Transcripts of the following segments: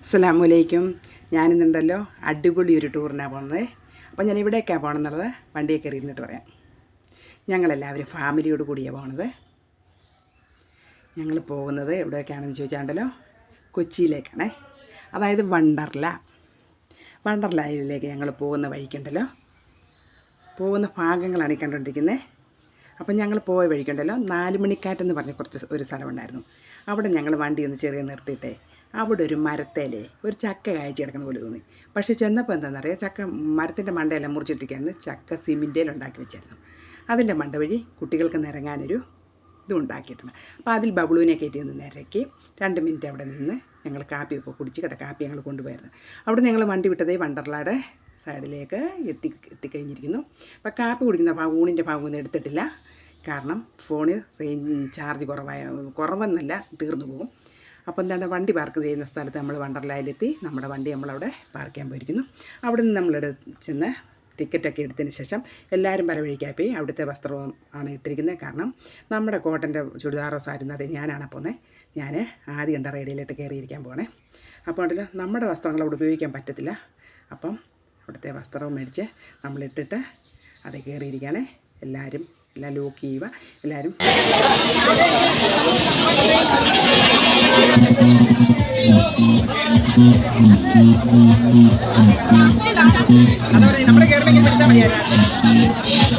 അസ്സലാമു അലൈക്കും. ഞാനിന്നുണ്ടല്ലോ അടിപൊളി ഒരു ടൂറിനാണ് പോകുന്നത്. അപ്പോൾ ഞാൻ ഇവിടേക്കാണ് പോകണമെന്നുള്ളത് വണ്ടിയെ കയറി ഇരുന്നിട്ട് പറയാം. ഞങ്ങളെല്ലാവരും ഫാമിലിയോട് കൂടിയാണ് പോകുന്നത്. ഞങ്ങൾ പോകുന്നത് എവിടേക്കാണെന്ന് ചോദിച്ചാണ്ടല്ലോ കൊച്ചിയിലേക്കാണേ, അതായത് വണ്ടർലായിലേക്ക് ഞങ്ങൾ പോകുന്ന വഴിക്കുണ്ടല്ലോ, പോകുന്ന ഭാഗങ്ങളാണ് ഈ കണ്ടുകൊണ്ടിരിക്കുന്നത്. അപ്പം ഞങ്ങൾ പോയ വഴിക്കുണ്ടല്ലോ 4 മണിക്കാറ്റെന്ന് പറഞ്ഞ ഒരു സ്ഥലമുണ്ടായിരുന്നു. അവിടെ ഞങ്ങൾ വണ്ടി ഒന്ന് ചെറിയ നിർത്തിയിട്ടേ അവിടെ ഒരു മരത്തേലേ ഒരു ചക്ക കായ്ച്ച് കിടക്കുന്ന പോലെ തോന്നി. പക്ഷേ ചെന്നപ്പോൾ എന്താണെന്നറിയാം, മരത്തിൻ്റെ മണ്ടയെല്ലാം മുറിച്ചിട്ടിരിക്കുകയായിരുന്നു. ചക്ക സിമെൻറ്റേലുണ്ടാക്കി വെച്ചായിരുന്നു. അതിൻ്റെ മണ്ട വഴി കുട്ടികൾക്ക് നിരങ്ങാനൊരു ഇതും ഉണ്ടാക്കിയിട്ടുണ്ട്. അപ്പോൾ അതിൽ ബബിളുവിനെ കയറ്റി നിന്ന് നിരക്കി 2 മിനിറ്റ് അവിടെ നിന്ന് ഞങ്ങൾ കാപ്പിയൊക്കെ കുടിച്ച് കാപ്പി ഞങ്ങൾ കൊണ്ടുപോയിരുന്നു. അവിടെ ഞങ്ങൾ വണ്ടി വിട്ടതേ വണ്ടർലായുടെ സൈഡിലേക്ക് എത്തിക്കഴിഞ്ഞിരിക്കുന്നു. അപ്പോൾ കാപ്പി കുടിക്കുന്ന ഊണിൻ്റെ ഭാഗമൊന്നും എടുത്തിട്ടില്ല. കാരണം ഫോണിൽ ചാർജ് കുറവെന്നല്ല, തീർന്നു പോകും. അപ്പോൾ എന്താണ്, വണ്ടി പാർക്ക് ചെയ്യുന്ന സ്ഥലത്ത് നമ്മൾ വണ്ടർലായിലെത്തി. നമ്മുടെ വണ്ടി നമ്മളവിടെ പാർക്ക് ചെയ്യാൻ പോയിരിക്കുന്നു. അവിടെ നിന്ന് നമ്മളിവിടെ ചെന്ന് ടിക്കറ്റൊക്കെ എടുത്തതിന് ശേഷം എല്ലാവരും പല വഴിക്കായി പോയി അവിടുത്തെ വസ്ത്രവും ആണ് ഇട്ടിരിക്കുന്നത്. കാരണം നമ്മുടെ കോട്ടൻ്റെ ചുരിദാറോ സാരിയോ അതെ ഞാനാണ് പോകുന്നത്. ഞാൻ ആദ്യം കണ്ട റേഡിയോയിലിട്ട് കയറിയിരിക്കാൻ പോകണേ. അപ്പോൾ ഉണ്ടല്ലോ നമ്മുടെ വസ്ത്രങ്ങൾ അവിടെ ഉപയോഗിക്കാൻ പറ്റത്തില്ല. അപ്പം അവിടുത്തെ വസ്ത്രവും മേടിച്ച് നമ്മളിട്ടിട്ട് അത് കയറിയിരിക്കുകയാണേ. എല്ലാം ലോക്ക് ചെയ്യുക. എല്ലാവരും നമ്മളെ കയറുമെങ്കിൽ പിടിച്ചാൽ മതിയായിരുന്നു.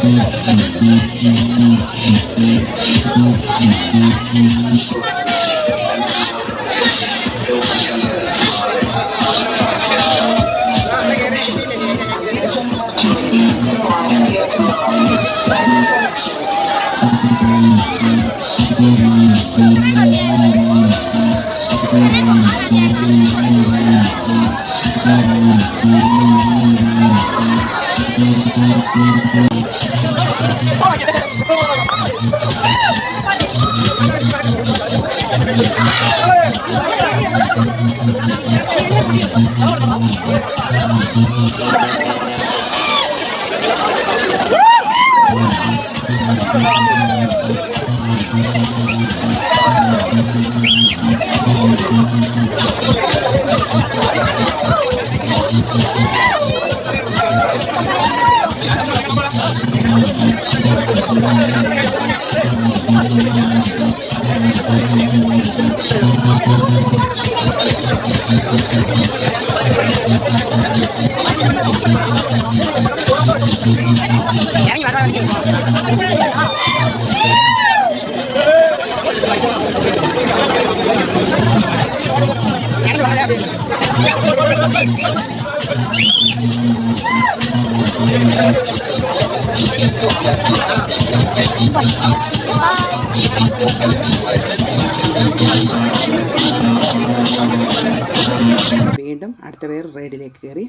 വീണ്ടും അടുത്ത വേറെ റൈഡിലേക്ക് കയറി.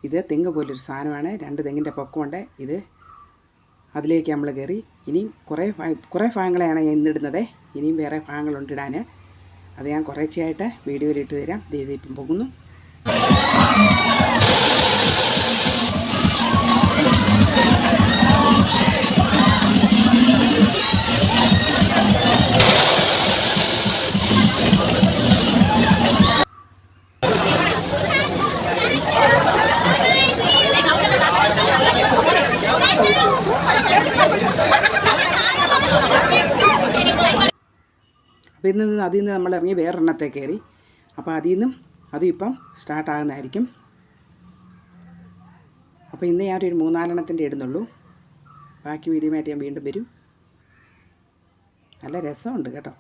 ഇത് തെങ്ങ് പോലൊരു സാധനമാണ്. 2 തെങ്ങിൻ്റെ പൊക്കമുണ്ട്. അതിലേക്ക് നമ്മൾ കയറി. ഇനിയും കുറേ ഭാഗങ്ങളെയാണ് ഇന്നിടുന്നത്. ഇനിയും വേറെ ഭാഗങ്ങളുണ്ട് ഇടാൻ. അത് ഞാൻ കുറേശ്ശെയായിട്ട് വീഡിയോയിൽ ഇട്ട് തരാം. ഇപ്പം പോകുന്നു. അപ്പോൾ അതിൽ നിന്ന് നമ്മൾ ഇറങ്ങി വേറൊരെണ്ണത്തെ കയറി. അപ്പോൾ അതും ഇപ്പം സ്റ്റാർട്ടാകുന്നതായിരിക്കും. അപ്പോൾ ഇന്ന് ഞാനൊരു 3-4 ഇടുന്നുള്ളൂ. ബാക്കി വീഡിയോയുമായിട്ട് ഞാൻ വീണ്ടും വരും. നല്ല രസമുണ്ട് കേട്ടോ.